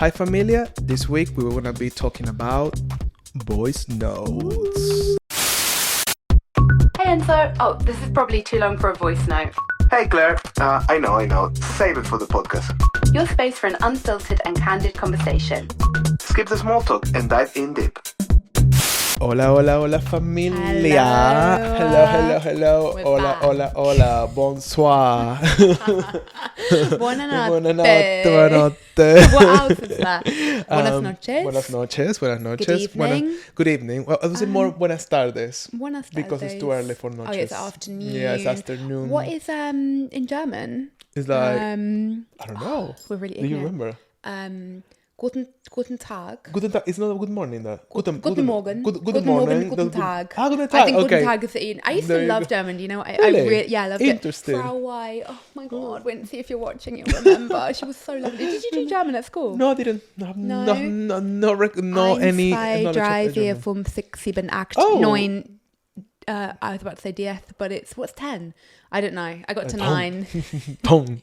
Hi familia, this week we were going to be talking about voice notes. Hey Enzo, this is probably too long for a voice note. Hey Claire, I know, save it for the podcast. Your space for an unfiltered and candid conversation. Skip the small talk and dive in deep. Hola familia. Hello. We're Hola, bonsoir. Buonanotte. What else is that? Buenas noches. Buenas noches. Good evening. Good evening. Well, I was more buenas tardes. Buenas tardes. Because it's too early for noches. Oh, it's afternoon. Yeah, it's afternoon. What is in German? It's like I don't know. We're really ignorant. Do you remember? Guten Tag. Guten Tag. It's not a good morning though. Guten Morgen. Good morning. Guten Tag. Guten Tag. I think okay. Guten Tag is the Ian. I used to love German. Do you know? I loved Interesting. it. Frau Y. Oh my God. Wait and see if you're watching. You'll remember. She was so lovely. Did you do German at school? No, I didn't. No any. Zwei, drei, vier, fünf, sechs, sieben, acht, neun. I was about to say dieth, but what's 10? I don't know. I got to 9. Boom.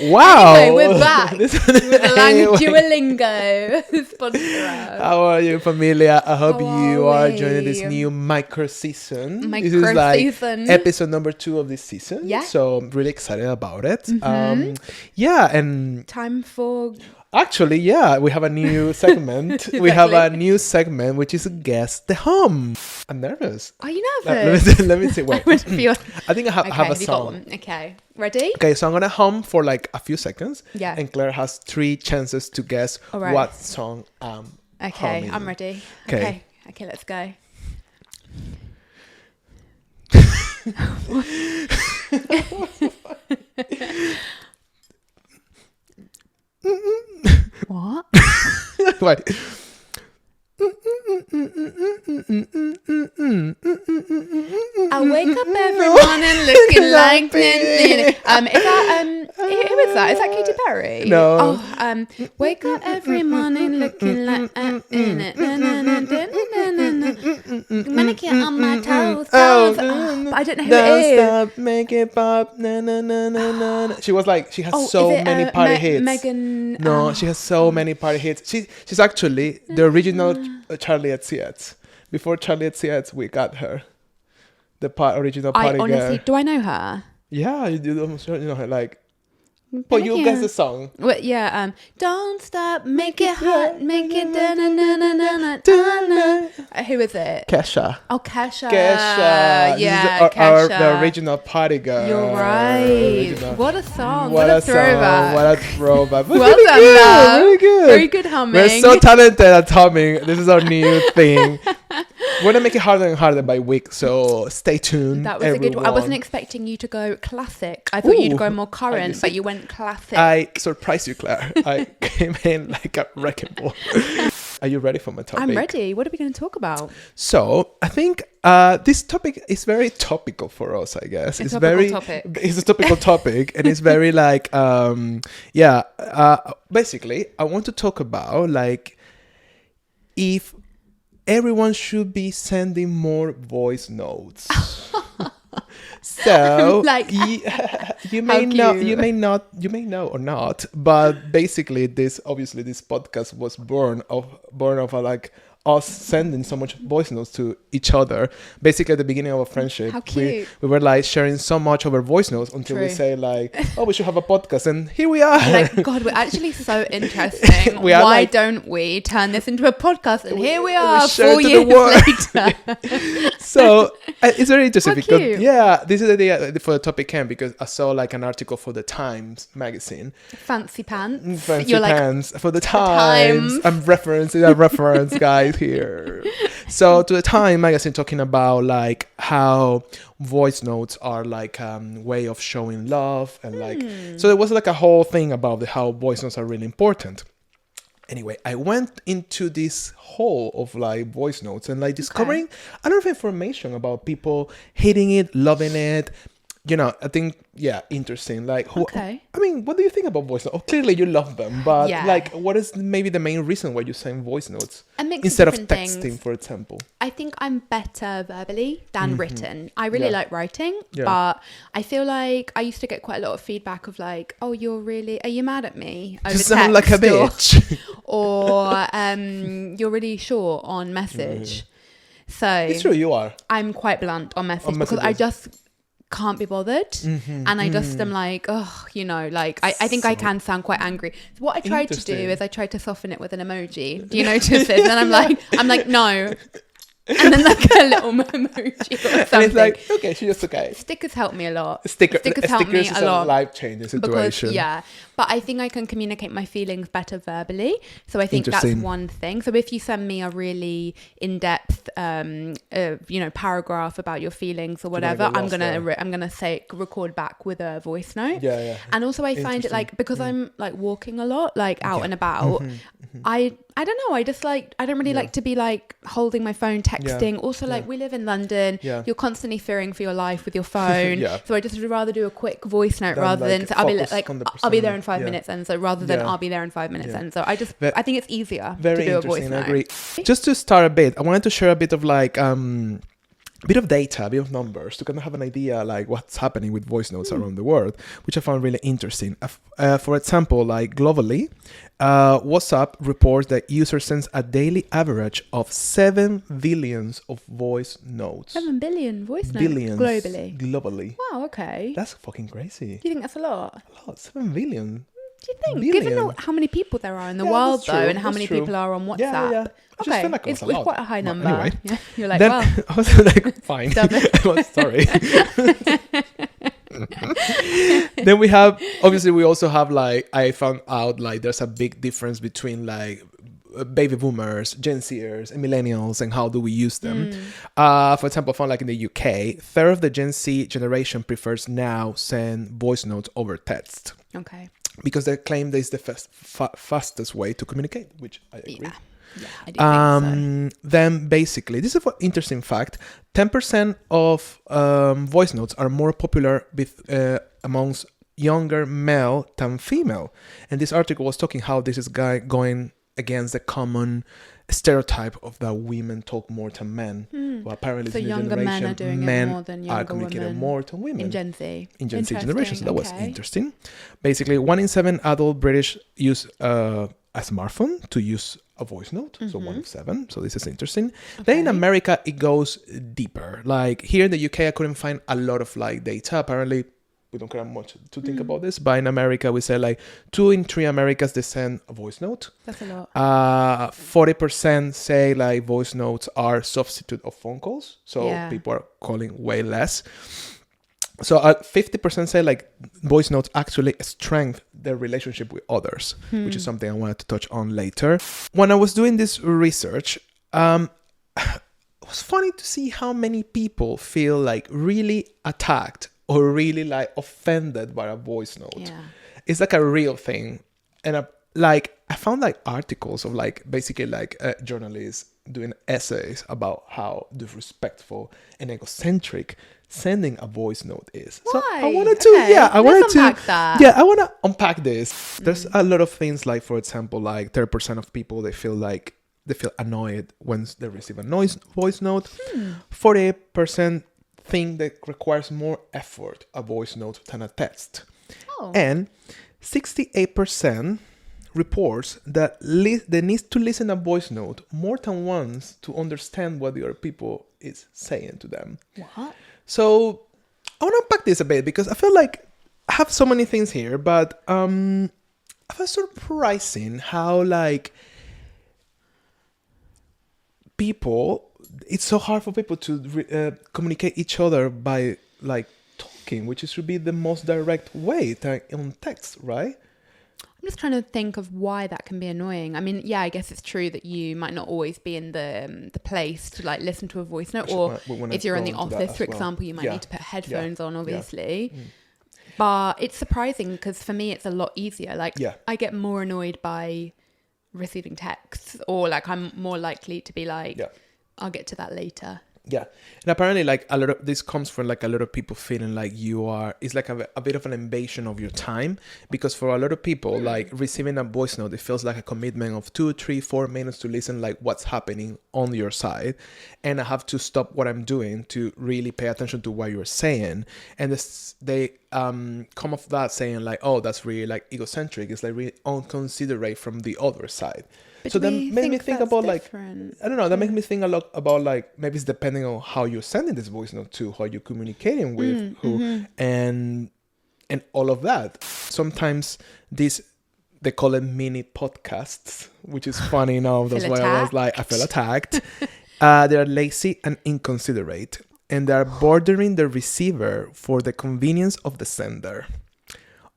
Wow. Anyway, we're back with the Duolingo sponsor. How are you, familia? I hope you are joining this new micro season. This is like episode number 2 of this season. Yeah. So I'm really excited about it. Mm-hmm. And time for... Actually, yeah, we have a new segment. Exactly. We have a new segment, which is Guess the Hum. I'm nervous. Are you nervous? Let me see. Wait. I think I have a song. Okay, ready? Okay, so I'm going to hum for like a few seconds. Yeah. And Claire has 3 chances to guess what song I'm humming. I'm ready. Okay, let's go. What? Wait. I wake up every morning looking like is that who is that? Is that Katy Perry? No. Wake up every morning looking like manicure on my toes. I don't know who it is. Stop, make it pop. Na. She was like, she has so many party hits. Megan. No, she has so many party hits. She's actually the original Charlie XCX. Before Charlie XCX, we got her. The original party girl. Honestly, do I know her? Yeah, you do. I'm sure you know her. Like, but you guess the song. Well, yeah. Don't stop, make it hot, make it da na na na na na. Who is it? Kesha. Oh, Kesha. Yeah, Kesha. The original party girl. You're right. What a song. What a throwback. What a throwback. Well done, love. Very good. Very good humming. We're so talented at humming. This is our new thing. We're gonna make it harder and harder by week, so stay tuned. That was a good one. I wasn't expecting you to go classic. I thought you'd go more current, but you went classic. I surprised you, Claire. I came in like a wrecking ball. Are you ready for my topic? I'm ready. What are we going to talk about? So I think this topic is very topical for us, I guess. It's a topical topic, and it's very like basically I want to talk about like if everyone should be sending more voice notes. So like, you may know or not, but basically this podcast was born of like us sending so much voice notes to each other. Basically at the beginning of a friendship. How cute. We were like sharing so much of our voice notes until we say like, oh, we should have a podcast, and here we are. Like, God, we're actually so interesting. Why don't we turn this into a podcast? And here we are 4 years later. So it's very interesting because cute. this is the idea for the topic came because I saw like an article for the Times magazine. Fancy pants. You're pants for the Times. I'm referencing a reference, guys, here. So to the Time magazine talking about like how voice notes are like way of showing love and like so there was like a whole thing about how voice notes are really important. Anyway, I went into this hole of like voice notes and like discovering a lot of information about people hating it, loving it, I think, interesting. Like, Okay. I mean, what do you think about voice notes? Oh, clearly you love them, but Yeah. like, what is maybe the main reason why you send voice notes A mix instead of different texting, things. for example? I think I'm better verbally than written. I really like writing, Yeah. but I feel like I used to get quite a lot of feedback of like, oh, are you mad at me over You sound like a text bitch. or you're really short on message. So It's true, you are. I'm quite blunt on message because I just can't be bothered. And I just am like, oh, like I think I can sound quite angry. So what I tried to do is I tried to soften it with an emoji. Do you notice this? And I'm like, no. And then like a little emoji or something. And it's like, okay, she's just okay. Stickers help me a lot. Stickers help me is a lot. life-changing situation. Because, but I think I can communicate my feelings better verbally. So I think that's one thing. So if you send me a really in-depth, paragraph about your feelings or whatever, I'm gonna say record back with a voice note. Yeah. And also I find it like because I'm like walking a lot, like out and about. I don't know. I just like I don't really like to be like holding my phone, texting. Also, like we live in London. Yeah. You're constantly fearing for your life with your phone. So I just would rather do a quick voice note rather than so I'll be there in 5 minutes, and so rather than I'll be there in 5 minutes, and so I think it's easier to do a voice note. I agree. Just to start a bit, I wanted to share a bit of like a bit of data, a bit of numbers to kind of have an idea like what's happening with voice notes around the world, which I found really interesting. For example, like globally, WhatsApp reports that users send a daily average of 7 billions of voice notes. 7 billion voice notes globally. Wow, okay. That's fucking crazy. Do you think that's a lot? A lot, 7 billion. Do you think? Billion. Given how many people there are in the world, though, and how many people are on WhatsApp. Yeah. Okay, like it's quite a high number. Anyway, you're like, then, wow. I was like, fine. Sorry. Then we also have like, I found out like there's a big difference between like baby boomers, Gen Zers, and millennials, and how do we use them. For example, I found like in the UK, third of the Gen Z generation prefers now send voice notes over text. Okay. Because they claim that is the fastest way to communicate, which I agree. Yeah, I do think so. Then basically, this is an interesting fact, 10% of voice notes are more popular amongst younger male than female. And this article was talking how this is going against the common stereotype of that women talk more than men. Well, apparently, so younger men are doing it more than younger women. More than women in Gen Z. In Gen Z generation, so that was interesting. Basically, 1 in 7 adult British use a smartphone to use a voice note. So 1 in 7. So this is interesting. Then in America, it goes deeper. Like here in the UK, I couldn't find a lot of like data. Apparently, we don't care much to think about this, but in America, we say like 2 in 3 Americans, they send a voice note. That's a lot. 40% say like voice notes are substitute of phone calls. So people are calling way less. So 50% say like voice notes actually strengthen their relationship with others, which is something I wanted to touch on later. When I was doing this research, it was funny to see how many people feel like really attacked or really like offended by a voice note. Yeah. It's like a real thing. And I found like articles of like basically like journalists doing essays about how disrespectful and egocentric sending a voice note is. Why? So I wanted to, I wanted to unpack this. There's a lot of things like, for example, like 30% of people, they feel annoyed when they receive a voice note. 48% think that requires more effort a voice note than a text. And 68% reports that they need to listen a voice note more than once to understand what the other people is saying to them. What? So I want to unpack this a bit because I feel like I have so many things here, but I feel surprising how like it's so hard for people to communicate each other by like talking, which should be the most direct way on text, right? I'm just trying to think of why that can be annoying. I mean, I guess it's true that you might not always be in the place to like listen to a voice note, or if you're in the office, for example, you might need to put headphones on, obviously. But it's surprising because for me, it's a lot easier. Like I get more annoyed by receiving texts, or like I'm more likely to be like, I'll get to that later. Yeah. And apparently, like, a lot of this comes from like a lot of people feeling like it's like a bit of an invasion of your time, because for a lot of people, like, receiving a voice note, it feels like a commitment of 2, 3, 4 minutes to listen, like, what's happening on your side. And I have to stop what I'm doing to really pay attention to what you're saying. And they come off that saying like, oh, that's really like egocentric. It's like really unconsiderate from the other side. But so that made me think about different? like, I don't know, that makes me think a lot about like, maybe it's depending on how you're sending this voice note to, how you're communicating with who, and all of that. Sometimes they call it mini podcasts, which is funny now. That's why I was like, I feel attacked. They're lazy and inconsiderate, and they're bordering the receiver for the convenience of the sender.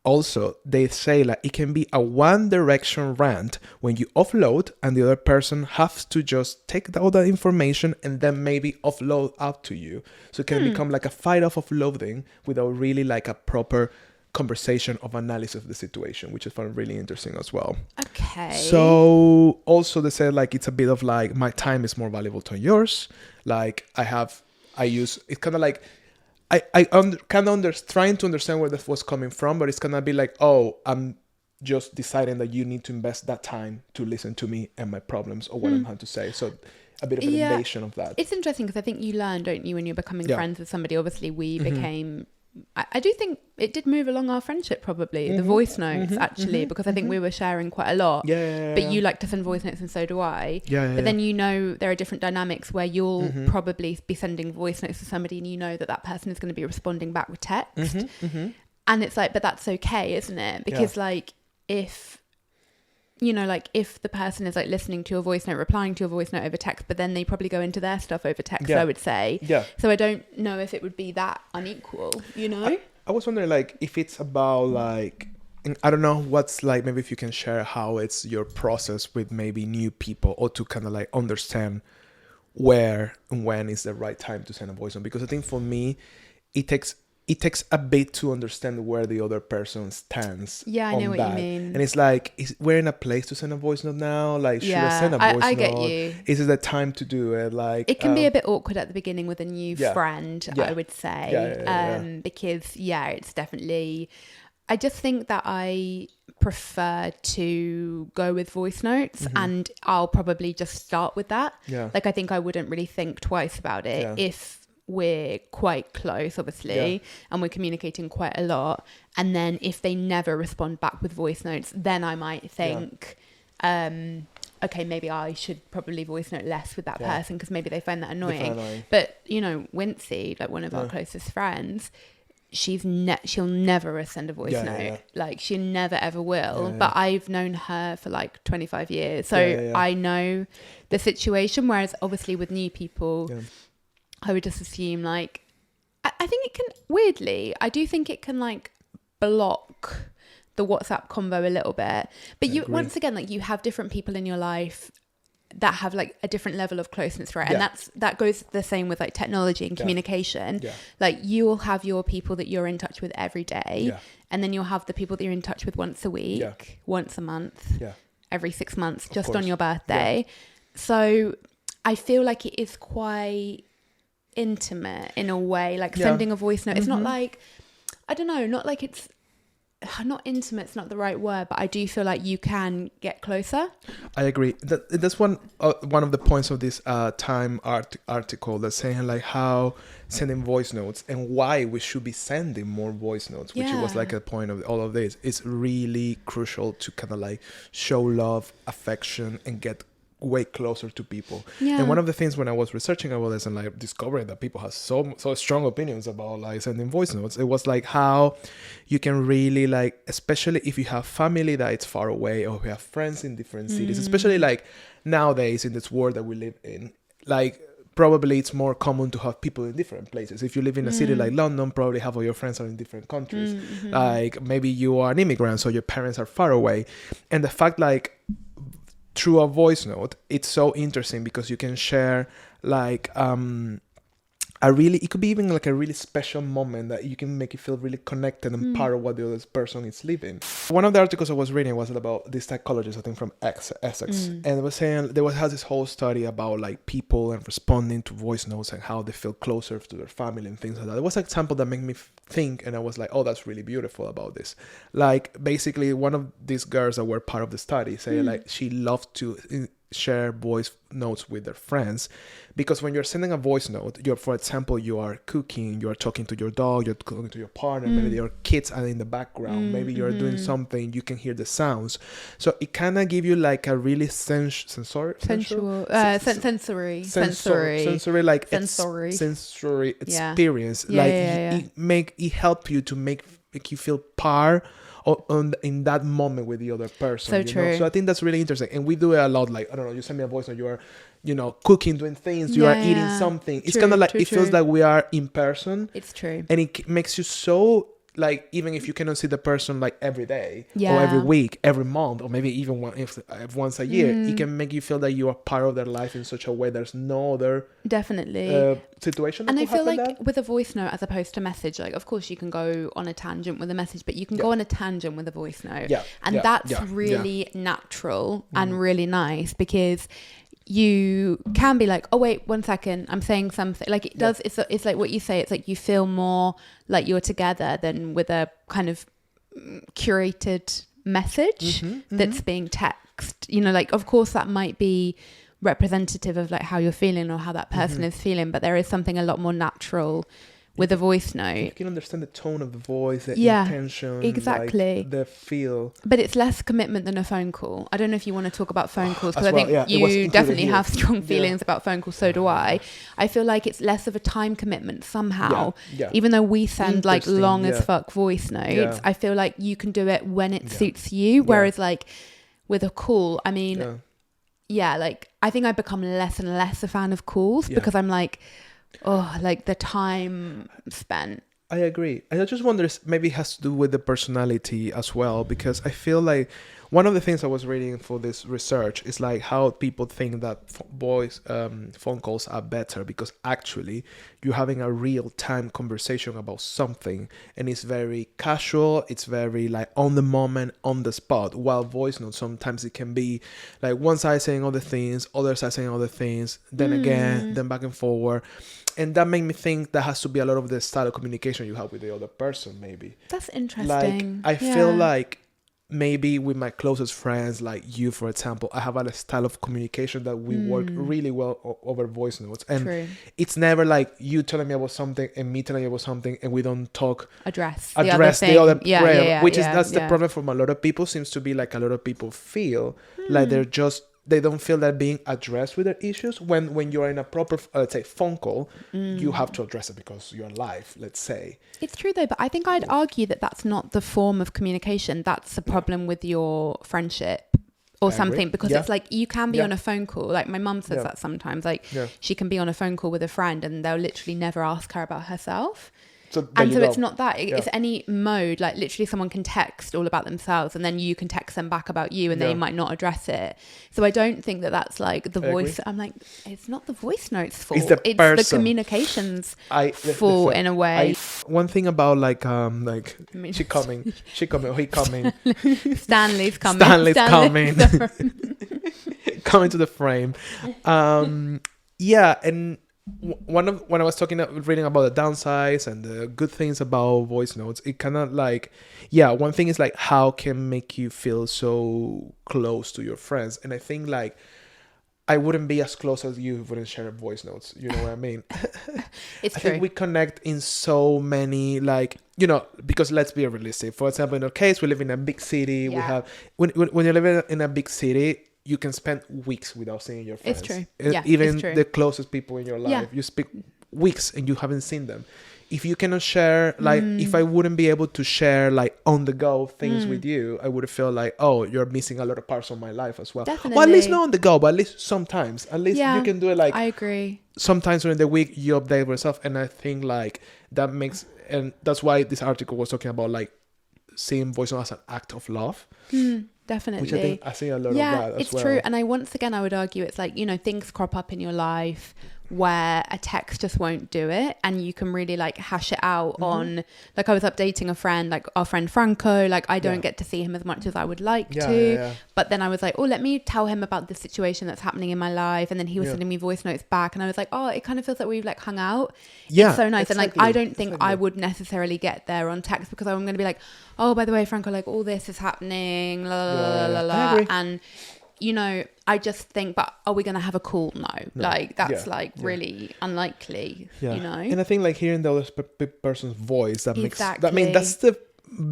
Also, they say like it can be a one direction rant when you offload and the other person has to just take all that information and then maybe offload out to you. So it can become like a fight of offloading without really like a proper conversation of analysis of the situation, which I found really interesting as well. Okay. So also they say like it's a bit of like, my time is more valuable than yours. Like I use, it's kind of like, trying to understand where that was coming from, but it's gonna be like, oh, I'm just deciding that you need to invest that time to listen to me and my problems or what I'm having to say. So a bit of an invasion of that. It's interesting because I think you learn, don't you, when you're becoming friends with somebody. Obviously, we became. I do think it did move along our friendship, probably the voice notes actually, because I think we were sharing quite a lot. But you like to send voice notes and so do I. But then there are different dynamics where you'll probably be sending voice notes to somebody and you know that person is going to be responding back with text. And it's like, but that's okay, isn't it? Because like if the person is like listening to your voice note, replying to your voice note over text, but then they probably go into their stuff over text, I would say. So I don't know if it would be that unequal, you know? I was wondering like if it's about like, I don't know what's like, maybe if you can share how it's your process with maybe new people, or to kind of like understand where and when is the right time to send a voice note. Because I think for me, it takes a bit to understand where the other person stands. Yeah, I know what you mean. And it's like, we're in a place to send a voice note now. Like, should I send a voice note? I get you. Is it the time to do it? Like, it can be a bit awkward at the beginning with a new friend, I would say. Because it's definitely. I just think that I prefer to go with voice notes, and I'll probably just start with that. Like, I think I wouldn't really think twice about it if we're quite close, obviously, and we're communicating quite a lot, and then if they never respond back with voice notes, then I might think okay, maybe I should probably voice note less with that person because maybe they find that annoying. But you know, Wincy, like one of our closest friends, she'll never send a voice note. Like, she never ever will. But I've known her for like 25 years, so I know the situation, whereas obviously with new people, I would just assume like, I think it can, weirdly, I do think it can like block the WhatsApp convo a little bit. But once again, like, you have different people in your life that have like a different level of closeness, right? And that goes the same with like technology and communication. Like, you will have your people that you're in touch with every day, and then you'll have the people that you're in touch with once a week, once a month, every 6 months, just on your birthday. So I feel like it is quite intimate in a way, like sending a voice note. It's not like, I don't know, not like it's not intimate's not the right word, but I do feel like you can get closer. I agree. That's one of the points of this Time article that's saying like how sending voice notes and why we should be sending more voice notes, which was like a point of all of this. It's really crucial to kind of like show love, affection, and get way closer to people. And one of the things when I was researching about this and like discovering that people have so strong opinions about like sending voice notes, it was like how you can really like, especially if you have family that it's far away, or you have friends in different cities, especially like nowadays in this world that we live in, like probably it's more common to have people in different places. If you live in a city like London, probably half of your friends are in different countries. Like maybe you are an immigrant, so your parents are far away. And the fact like through a voice note, it's so interesting because you can share like it could be even like a really special moment that you can make you feel really connected and part of what the other person is living. One of the articles I was reading was about this psychologist, I think from Essex, and it was saying has this whole study about like people and responding to voice notes and how they feel closer to their family and things like that. It was an example that made me think, and I was like, oh, that's really beautiful about this. Like basically one of these girls that were part of the study say like she loved to share voice notes with their friends, because when you're sending a voice note, for example, you are cooking, you are talking to your dog, you're talking to your partner, maybe your kids are in the background, maybe you're doing something, you can hear the sounds, so it kind of give you like a really sensory experience. It help you to make you feel part in that moment with the other person. So true. So I think that's really interesting, and we do it a lot. Like, I don't know, you send me a voice and you are, cooking, doing things, you are eating something. It's kind of like it feels like we are in person. It's true, and it makes you so, like, even if you cannot see the person like every day or every week, every month, or maybe even once a year, it can make you feel that you are part of their life in such a way there's no other situation. And I feel like with a voice note as opposed to message, like of course you can go on a tangent with a message, but you can go on a tangent with a voice note. That's really natural and really nice, because you can be like, oh wait, 1 second, I'm saying something. Like it does, it's like what you say, it's like you feel more like you're together than with a kind of curated message that's being text. Like of course that might be representative of like how you're feeling or how that person is feeling, but there is something a lot more natural with a voice note. You can understand the tone of the voice, the intention, exactly, like the feel. But it's less commitment than a phone call. I don't know if you want to talk about phone calls, because I think you definitely have strong feelings about phone calls. So do I. I feel like it's less of a time commitment somehow. Even though we send like long as fuck voice notes, I feel like you can do it when it suits you. Whereas like with a call, I mean, like I think I've become less and less a fan of calls because I'm like, oh, like the time spent. I agree. I just wonder if maybe it has to do with the personality as well, because I feel like one of the things I was reading for this research is like how people think that phone calls are better, because actually you're having a real time conversation about something, and it's very casual, it's very like on the moment, on the spot, while voice notes sometimes it can be like one side saying other things, other side saying other things, then again, then back and forward. And that made me think that has to be a lot of the style of communication you have with the other person, maybe. That's interesting. Like, I feel like maybe with my closest friends, like you, for example, I have a style of communication that we work really well over voice notes. And it's never like you telling me about something and me telling you about something and we don't talk. Address the other which is that's the problem from a lot of people. Seems to be like a lot of people feel like they don't feel that being addressed with their issues. When you're in a proper, let's say, phone call, you have to address it because you're live, let's say. It's true though, but I think I'd argue that that's not the form of communication. That's a problem with your friendship or something, because it's like you can be on a phone call. Like my mum says that sometimes, like she can be on a phone call with a friend and they'll literally never ask her about herself. So it's not that. It's any mode. Like literally someone can text all about themselves and then you can text them back about you and they might not address it. So I don't think that that's like the voice. I'm like, it's not the voice notes fault. It's the communications fault in a way. One thing about she coming, he coming. Stanley's coming. Coming to the frame. And when I was reading about the downsides and the good things about voice notes, it kind of like, one thing is like how can make you feel so close to your friends. And I think like I wouldn't be as close as you wouldn't share voice notes. You know what I mean? It's I think we connect in so many, like, because let's be realistic. For example, in our case, we live in a big city. We have, when you live in a big city, you can spend weeks without seeing your friends. It's true. Even the closest people in your life, you speak weeks and you haven't seen them. If you cannot share, like, if I wouldn't be able to share, like, on the go things with you, I would feel like, oh, you're missing a lot of parts of my life as well. Definitely. Well, at least not on the go, but at least sometimes. At least you can do it, like... I agree. Sometimes during the week, you update yourself. And I think, like, that makes... And that's why this article was talking about, like, seeing voice note as an act of love. Definitely. Which I think I see a lot of that as well. It's true. And I would argue it's like, things crop up in your life where a text just won't do it, and you can really like hash it out on, like, I was updating a friend, like our friend Franco, like I don't get to see him as much as I would like to, but then I was like, oh, let me tell him about the situation that's happening in my life, and then he was sending me voice notes back, and I was like, oh, it kind of feels like we've like hung out. It's so nice. And like I don't think I would necessarily get there on text, because I'm going to be like, oh, by the way, Franco, like all this is happening, la la la la la, and you know, I just think, but are we going to have a call? No. Like, that's really unlikely, you know? And I think like hearing the other person's voice, that makes, I mean, that's the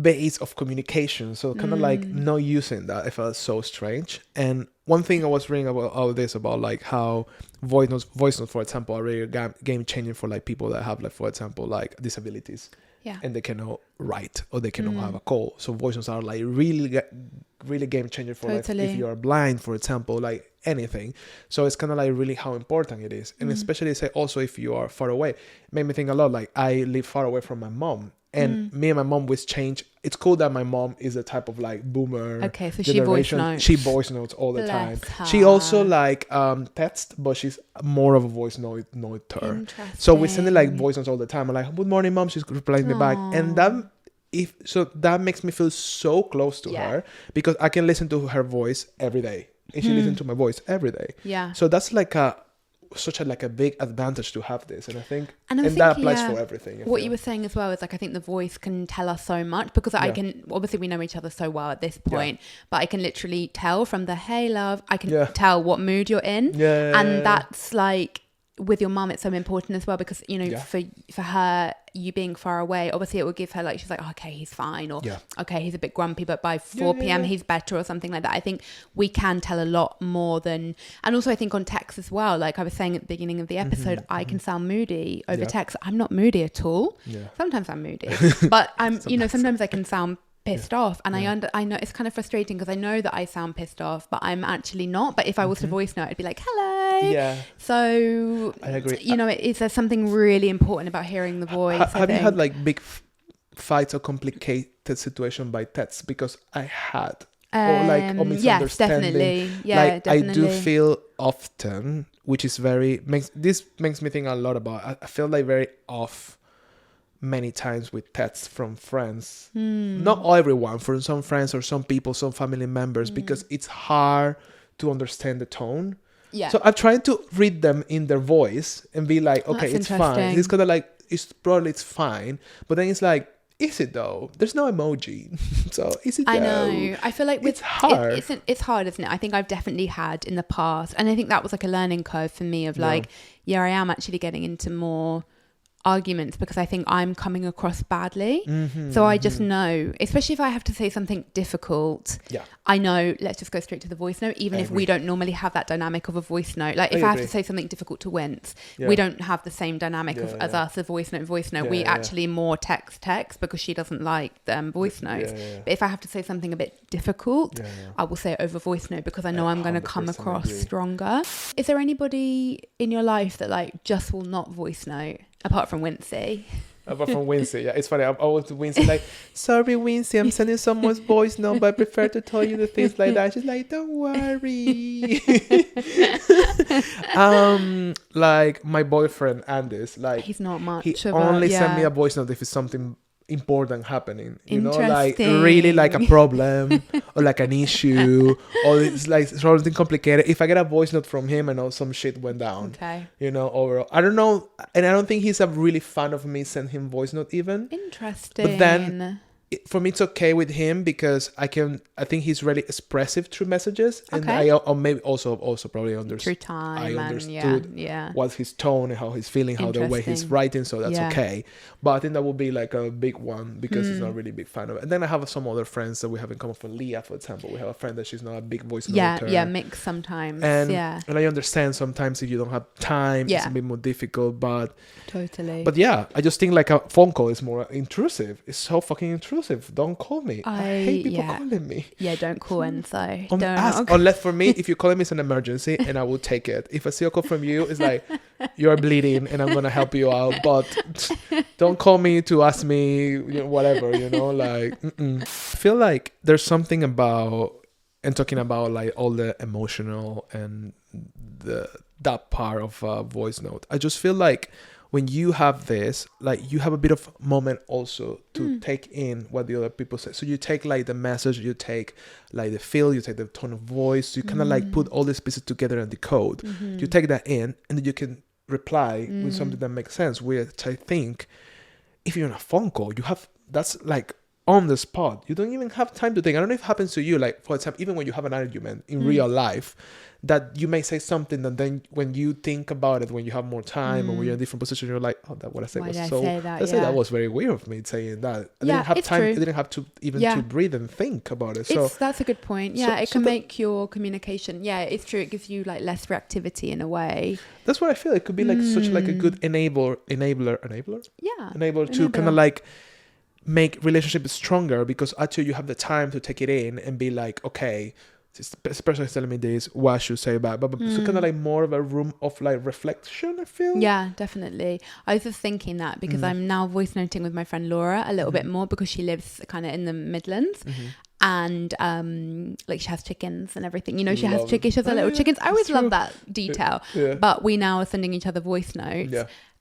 base of communication. So kind of like not using that, I felt so strange. And one thing I was reading about all this, about like how voice notes, for example, are really game changing for like people that have like, for example, like disabilities. Yeah. And they cannot write, or they cannot have a call. So voice notes are like really game changer for like if you are blind, for example, like anything. So it's kind of like really how important it is. And especially say also if you are far away, it made me think a lot. Like I live far away from my mom, and me and my mom with change. It's cool that my mom is a type of like boomer. Okay, so she voice notes. She voice notes all the time. She also like text, but she's more of a voice noter. So we're sending like voice notes all the time. I'm like, good morning, mom. She's replying me back, and that makes me feel so close to her, because I can listen to her voice every day, and she listens to my voice every day. Yeah. So that's like such a big advantage to have this, and I think that applies for everything. What you were saying as well is like, I think the voice can tell us so much, because I can, obviously we know each other so well at this point, but I can literally tell from the hey love, I can tell what mood you're in, and that's like with your mum, it's so important as well, because you know for her, you being far away, obviously it would give her like, she's like, oh, okay, he's fine, or okay, he's a bit grumpy, but by 4 p.m. he's better, or something like that. I think we can tell a lot more than, and also I think on text as well, like I was saying at the beginning of the episode, I can sound moody over text. I'm not moody at all. Sometimes I'm moody, but I'm you know, sometimes I can sound pissed off, and I know it's kind of frustrating, because I know that I sound pissed off, but I'm actually not. But if I was to voice note, I'd be like, hello. So I agree. You know, there's something really important about hearing the voice. Have you had like big fights or complicated situation by text? Because I had, or misunderstanding. Yes, definitely. Yeah, like, definitely. I do feel often, which is makes me think a lot about. I feel like very off many times with texts from friends. Not everyone, for some friends or some people, some family members, because it's hard to understand the tone. Yeah. So I'm trying to read them in their voice and be like, okay, it's fine. It's kind of like, it's fine. But then it's like, is it though? There's no emoji. So is it though? I know. I feel like it's hard. It's hard, isn't it? I think I've definitely had in the past. And I think that was like a learning curve for me of like, I am actually getting into more arguments, because I think I'm coming across badly. So I just know, especially if I have to say something difficult, I know, let's just go straight to the voice note, even if we don't normally have that dynamic of a voice note. Like if I have to say something difficult to Wince, we don't have the same dynamic as us, a voice note. We actually more text, because she doesn't like voice notes. But if I have to say something a bit difficult, I will say it over voice note, because I know I'm going to come across stronger. Is there anybody in your life that like just will not voice note? Apart from Wincy. Apart from Wincy, it's funny. I went to Wincy like, sorry Wincy, I'm sending someone's voice note, but I prefer to tell you the things like that. She's like, don't worry. Like my boyfriend Andis, like he's not much. He only sent me a voice note if it's something important happening, you know, like really like a problem or like an issue, or it's like something complicated. If I get a voice note from him, I know some shit went down. Okay. You know, overall, I don't know, and I don't think he's a really fan of me send him voice note even. Interesting. But then for me it's okay with him, because I think he's really expressive through messages, and I maybe also probably through time. I understood what's his tone and how he's feeling, how the way he's writing, so that's okay. But I think that would be like a big one, because he's not really a big fan of it. And then I have some other friends that we have in common. For Leah, for example, we have a friend that she's not a big voice noter. Mixed sometimes. And I understand sometimes if you don't have time, it's a bit more difficult, but totally. But I just think like a phone call is more intrusive. It's so fucking intrusive. Don't call me. I hate people calling me. Yeah, don't call Enzo. Unless for me, if you call me, it's an emergency and I will take it. If I see a call from you, it's like, you're bleeding and I'm going to help you out. But don't call me to ask me whatever, like, I feel like there's something about, and talking about like all the emotional and the that part of voice note. I just feel like when you have this, like you have a bit of moment also to take in what the other people say. So you take like the message, you take like the feel, you take the tone of voice, you kind of like put all these pieces together and decode. You take that in, and then you can reply with something that makes sense. Which I think, if you're in a phone call, that's like on the spot. You don't even have time to think. I don't know if it happens to you, like for example, even when you have an argument in real life, that you may say something, and then when you think about it, when you have more time or when you're in a different position, you're like, oh, that what I said was so. That was very weird of me saying that. I didn't have time. I didn't have to even to breathe and think about it. So that's a good point. Yeah, it can make your communication. Yeah, it's true. It gives you like less reactivity in a way. That's what I feel. It could be like such like a good enabler. Yeah, enabler to kind of like make relationships stronger, because actually you have the time to take it in and be like, okay, this person is telling me this, what I should say about, but so kind of like more of a room of like reflection, I feel. Yeah, definitely. I was just thinking that because I'm now voice noting with my friend Laura a little bit more, because she lives kind of in the Midlands. And like she has chickens and everything, you know, she has chickens, she has her little chickens. I always love that detail. But we now are sending each other voice notes.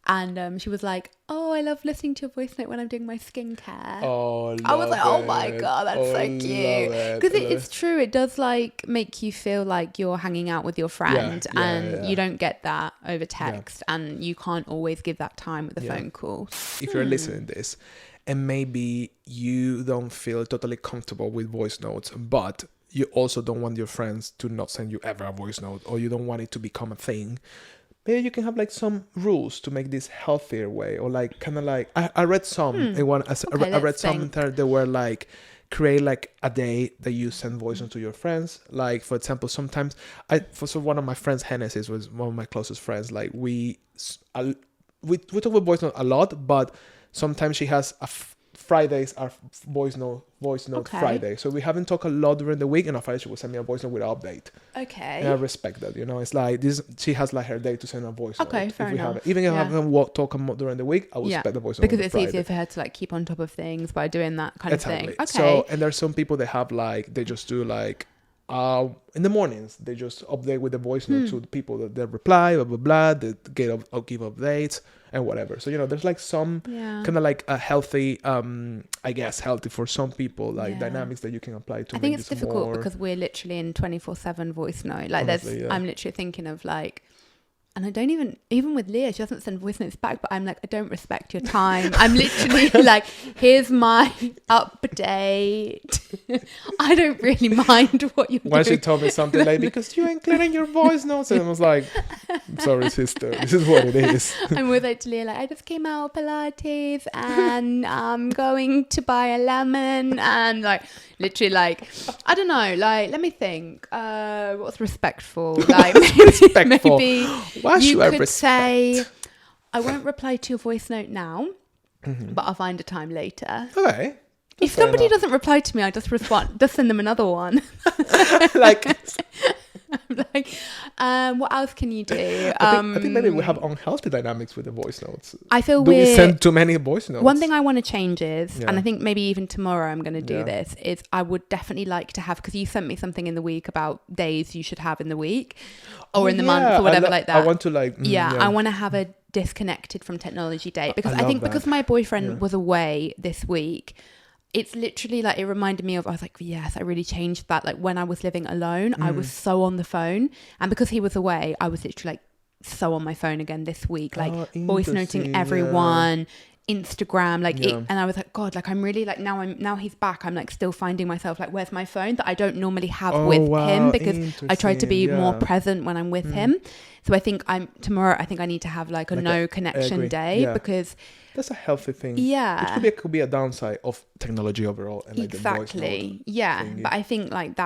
And she was like, oh, I love listening to your voice note when I'm doing my skincare. Oh, I was like, oh my God, that's so cute. Because it's true. It does like make you feel like you're hanging out with your friend, and you don't get that over text, and you can't always give that time with a phone call. If you're listening to this and maybe you don't feel totally comfortable with voice notes, but you also don't want your friends to not send you ever a voice note, or you don't want it to become a thing, maybe you can have like some rules to make this healthier way, or like kind of like I read some in one. I read some that were like create like a day that you send voice notes to your friends. Like for example, sometimes one of my friends, Hennessy's, was one of my closest friends. Like we talk about voice note a lot, but sometimes she has Fridays are voice note Friday. So we haven't talked a lot during the week, and on Friday she will send me a voice note with an update. Okay. And I respect that, you know. It's like this. She has like her day to send a voice note. Okay, fair enough. Even if I haven't talked during the week, I will expect the voice note. Because it's easier for her to like keep on top of things by doing that kind of thing. Okay. So, and there's some people that have like, they just do like, in the mornings they just update with the voice note to the people that they reply, blah blah blah. They give updates and whatever. So, you know, there's like some kind of like a healthy, I guess healthy for some people, like dynamics that you can apply to. I think it's difficult because we're literally in 24/7 voice note. Like honestly, I'm literally thinking of like, and I don't even with Leah, she doesn't send voice notes back, but I'm like, I don't respect your time. I'm literally like, here's my update. I don't really mind what you're doing. When she told me something like, because you including your voice notes, and I was like, I'm sorry, sister, this is what it is. I'm with like Leah, like, I just came out of Pilates and I'm going to buy a lemon, and like literally like, I don't know, like let me think, what's respectful? Like maybe why you should I could respect? say, I won't reply to your voice note now, but I'll find a time later. Okay. If somebody doesn't reply to me, I just respond, just send them another one. Like, I'm like, what else can you do? I think maybe we have unhealthy dynamics with the voice notes. I feel we send too many voice notes? One thing I want to change is, and I think maybe even tomorrow I'm going to do this, is I would definitely like to have, because you sent me something in the week about days you should have in the week or in the month or whatever like that. I want to like... I want to have a disconnected from technology day, because I think because my boyfriend was away this week, it's literally like, it reminded me of, I was like, yes, I really changed that. Like when I was living alone, I was so on the phone, and because he was away, I was literally like so on my phone again this week, like voice noting everyone, Instagram, like it, and I was like, God, like I'm really like, now he's back, I'm like still finding myself like, where's my phone that I don't normally have with him, because I try to be more present when I'm with him. So I think tomorrow I think I need to have like a no connection day, because that's a healthy thing. Yeah. Which could be a downside of technology overall. And like exactly. The voice note thingy. But I think like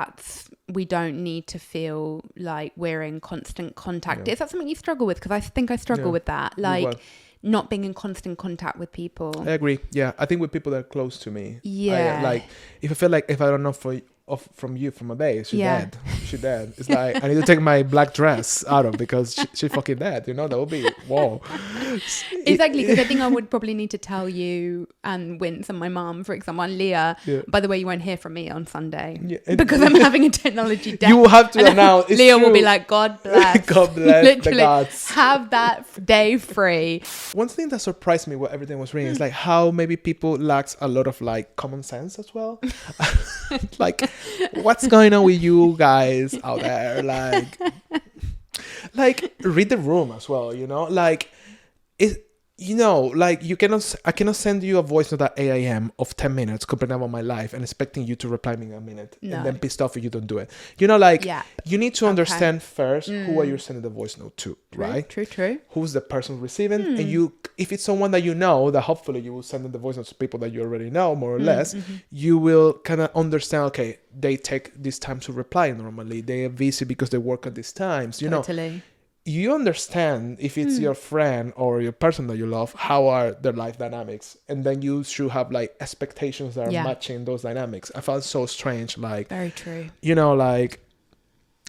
we don't need to feel like we're in constant contact. Is that something you struggle with? Because I think I struggle with that. Like not being in constant contact with people. I agree. Yeah. I think with people that are close to me. Yeah. Like if I feel like if I don't know from a day. She's dead. She's dead. It's like, I need to take my black dress out of because she's fucking dead. You know, that would be, whoa. Exactly, because I think I would probably need to tell you and Wince and my mum, for example, and Leah, by the way, you won't hear from me on Sunday because I'm having a technology day. You will have to announce. Leah will be like, God bless. God bless literally, the gods. have that day free. One thing that surprised me when everything was reading is like how maybe people lacks a lot of like common sense as well. Like, what's going on with you guys out there? Like read the room as well, you know? Like, you know, like I cannot send you a voice note at 8 a.m. of 10 minutes complaining about my life and expecting you to reply me in a minute and then pissed off if you don't do it. You know, like you need to understand first who are you sending the voice note to, right? True. Who's the person receiving? And if it's someone that you know, that hopefully you will send the voice notes to people that you already know, more or less, you will kind of understand, okay, they take this time to reply normally. They are busy because they work at these times, you know. You understand if it's your friend or your person that you love, how are their life dynamics, and then you should have like expectations that are matching those dynamics. I felt so strange, like very true. You know, like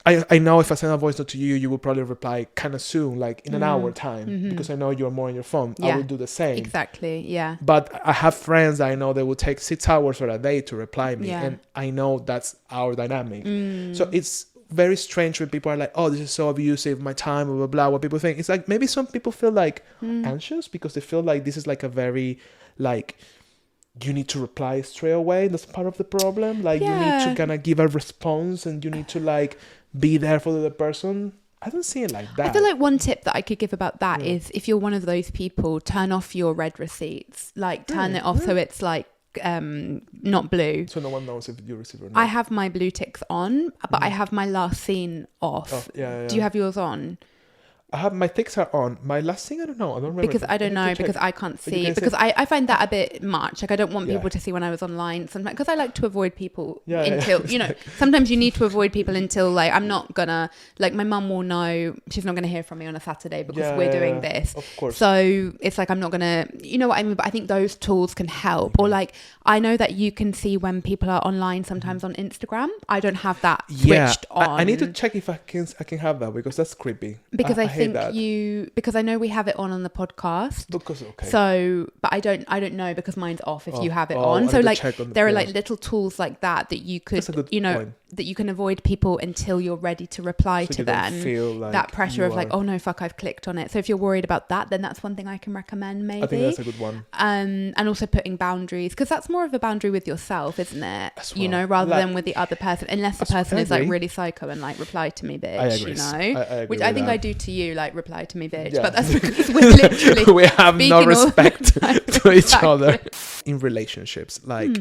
I know if I send a voice note to you, you will probably reply kind of soon, like in an hour time, because I know you're more on your phone. I will do the same. Exactly, yeah. But I have friends that I know they will take 6 hours or a day to reply me, and I know that's our dynamic. So it's very strange when people are like, oh, this is so abusive, my time, blah blah blah. What people think, it's like maybe some people feel like anxious because they feel like this is like a very like you need to reply straight away. That's part of the problem. Like you need to kind of give a response and you need to like be there for the other person. I don't see it like that. I feel like one tip that I could give about that is if you're one of those people, turn off your read receipts. Like turn it off so it's like not blue, so no one knows if you receive or not. I have my blue ticks on, but I have my last seen off. Do you have yours on? I have my ticks are on. My last thing, I don't know. I don't remember. Because I don't know, because I can't see. Because I find that a bit much. Like, I don't want people to see when I was online sometimes. Because I like to avoid people until, you know, sometimes you need to avoid people until, like, I'm not gonna, like, my mum will know she's not gonna hear from me on a Saturday because we're doing this. Of course. So it's like, I'm not gonna, you know what I mean? But I think those tools can help. Or, like, I know that you can see when people are online sometimes on Instagram. I don't have that switched on. I need to check if I can have that because that's creepy. Because I think because I know we have it on the podcast. So, but I don't know because mine's off if you have it on. So like there are like little tools like that you could, you know, that you can avoid people until you're ready to reply to them. Feel like that pressure of like, oh no, fuck, I've clicked on it. So if you're worried about that, then that's one thing I can recommend maybe. I think that's a good one. And also putting boundaries, because that's more of a boundary with yourself, isn't it? Well. You know, rather than with the other person, unless the person is like really psycho and like reply to me, bitch, you know, which I think I do to you, like reply to me, bitch. But that's because we're literally we have no respect to each other in relationships. Like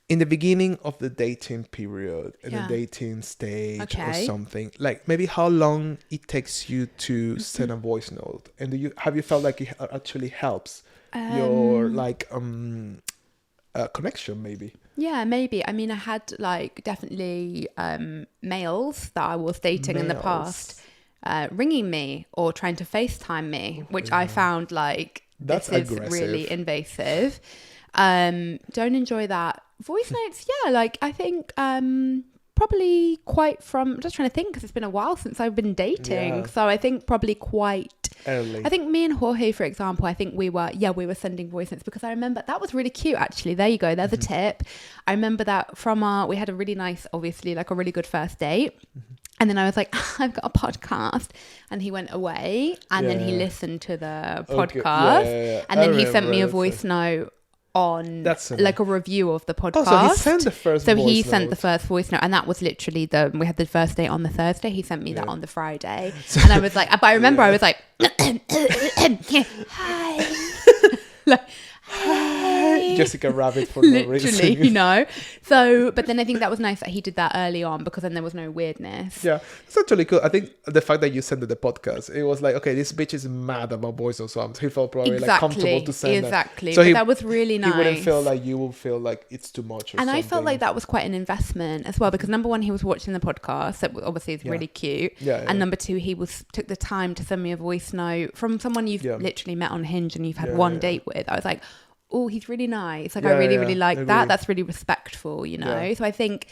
in the beginning of the dating period, in the dating stage or something, like maybe how long it takes you to send a voice note, and have you felt like it actually helps your like connection maybe? Yeah, maybe. I mean, I had like definitely males that I was dating in the past ringing me or trying to FaceTime me, which I found like this is really invasive. Don't enjoy that. Voice notes, like I think probably quite from, I'm just trying to think because it's been a while since I've been dating, so I think probably quite early. I think me and Jorge, for example, I think we were sending voice notes because I remember that was really cute actually. There you go, there's a tip. I remember that from we had a really nice, obviously like a really good first date. And then I was like, I've got a podcast. And he went away and then he listened to the podcast. And then he sent me a voice note on like a review of the podcast. Oh, so he sent the first voice note. So he sent the first voice note. And that was literally we had the first date on the Thursday. He sent me that on the Friday. And I was like, but I remember I was like, hi. Like, Jessica Rabbit for no reason. Literally, you know. So, but then I think that was nice that he did that early on because then there was no weirdness. Yeah, it's actually cool. I think the fact that you sent the podcast, it was like, okay, this bitch is mad about voice notes, so he felt probably like comfortable to send that. So that was really nice. He wouldn't feel like you will feel like it's too much or and something. I felt like that was quite an investment as well because number one, he was watching the podcast, that obviously is really cute. And number two, he took the time to send me a voice note from someone you've literally met on Hinge and you've had one date with. I was like, oh, he's really nice. Like, I really like that. That's really respectful, you know? Yeah. So I think,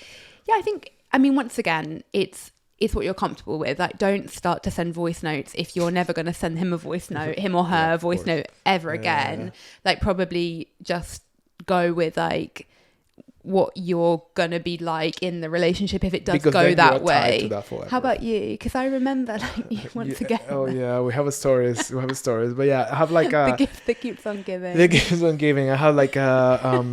I mean, once again, it's what you're comfortable with. Like, don't start to send voice notes if you're never going to send him a voice note, him or her a voice note ever again. Like, probably just go with like what you're gonna be like in the relationship if it does go that way. How about you? Because I remember like once again. Oh yeah, we have stories. But yeah, I have like the gift that keeps on giving. The gift on giving. I have like a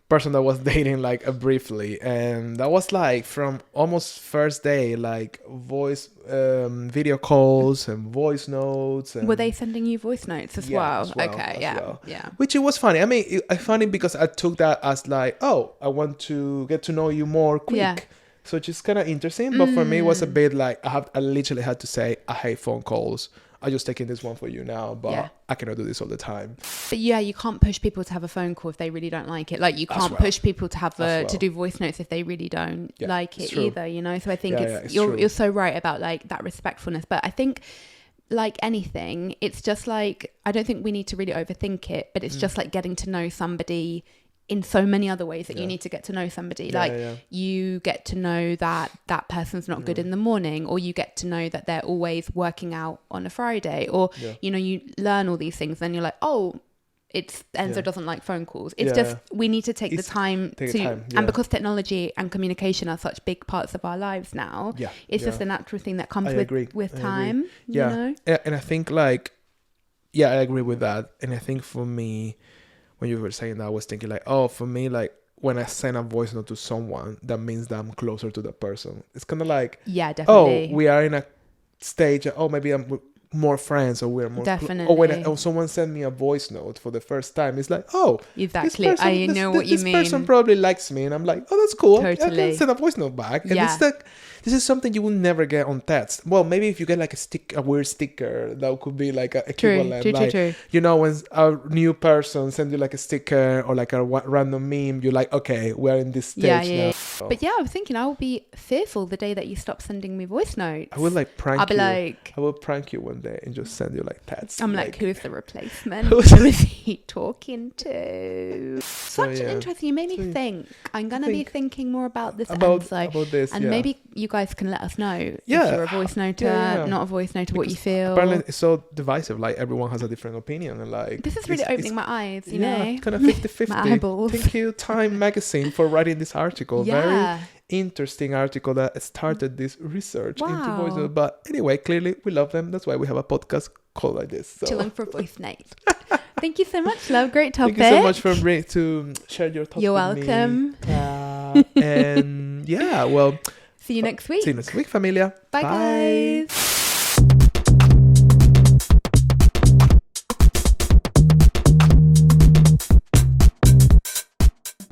person that was dating like briefly, and that was like from almost first day, like voice video calls and voice notes. And were they sending you voice notes as well? Okay, yeah. Which it was funny. I mean, I found it because I took that as like, oh, I want to get to know you more quick. Yeah. So it's just kind of interesting. But for me, it was a bit like I literally had to say, I hate phone calls. I'm just taking this one for you now, but I cannot do this all the time. But yeah, you can't push people to have a phone call if they really don't like it. Like you can't push people to have to do voice notes if they really don't like it either, you know? So I think you're so right about like that respectfulness. But I think like anything, it's just like, I don't think we need to really overthink it, but it's just like getting to know somebody in so many other ways that you need to get to know somebody. You get to know that person's not good in the morning, or you get to know that they're always working out on a Friday, or you know, you learn all these things, then you're like, oh, it's Enzo doesn't like phone calls. It's just, we need to take the time and because technology and communication are such big parts of our lives now, it's just a natural thing that comes with time. You know? And I think like, I agree with that. And I think for me, when you were saying that, I was thinking like, oh, for me, like when I send a voice note to someone, that means that I'm closer to the person. It's kind of like, definitely. Oh, we are in a stage, maybe I'm more friends, or we're more definitely. Or when someone sent me a voice note for the first time, it's like, oh, exactly. I know what you mean. This person probably likes me, and I'm like, oh, that's cool. Totally. I can send a voice note back. And it's like, this is something you will never get on text. Well, maybe if you get like a weird sticker, that could be like an equivalent. True. You know, when a new person sends you like a sticker or like a random meme, you're like, okay, we're in this stage now. So. But yeah, I was thinking I will be fearful the day that you stop sending me voice notes. I will like prank you. I'll be like, I will prank you one day and just send you like texts. I'm like, who's the replacement? Who is he talking to? Such an interesting. You made me think. I'm gonna be thinking more about this about this, and maybe you guys can let us know if you're a voice noter, not a voice noter, what you feel. Apparently it's so divisive, like everyone has a different opinion, and like this is really opening my eyes, you know, kind of 50-50. Thank you, Time magazine, for writing this article. Very interesting article that started this research into voice notes. But anyway, clearly we love them. That's why we have a podcast called like this. So. Chilling for voice notes. Thank you so much, love. Great topic. Thank you so much for to share your thoughts. You're with welcome. Me. And well, see you next week. See you next week, familia. Bye. Guys.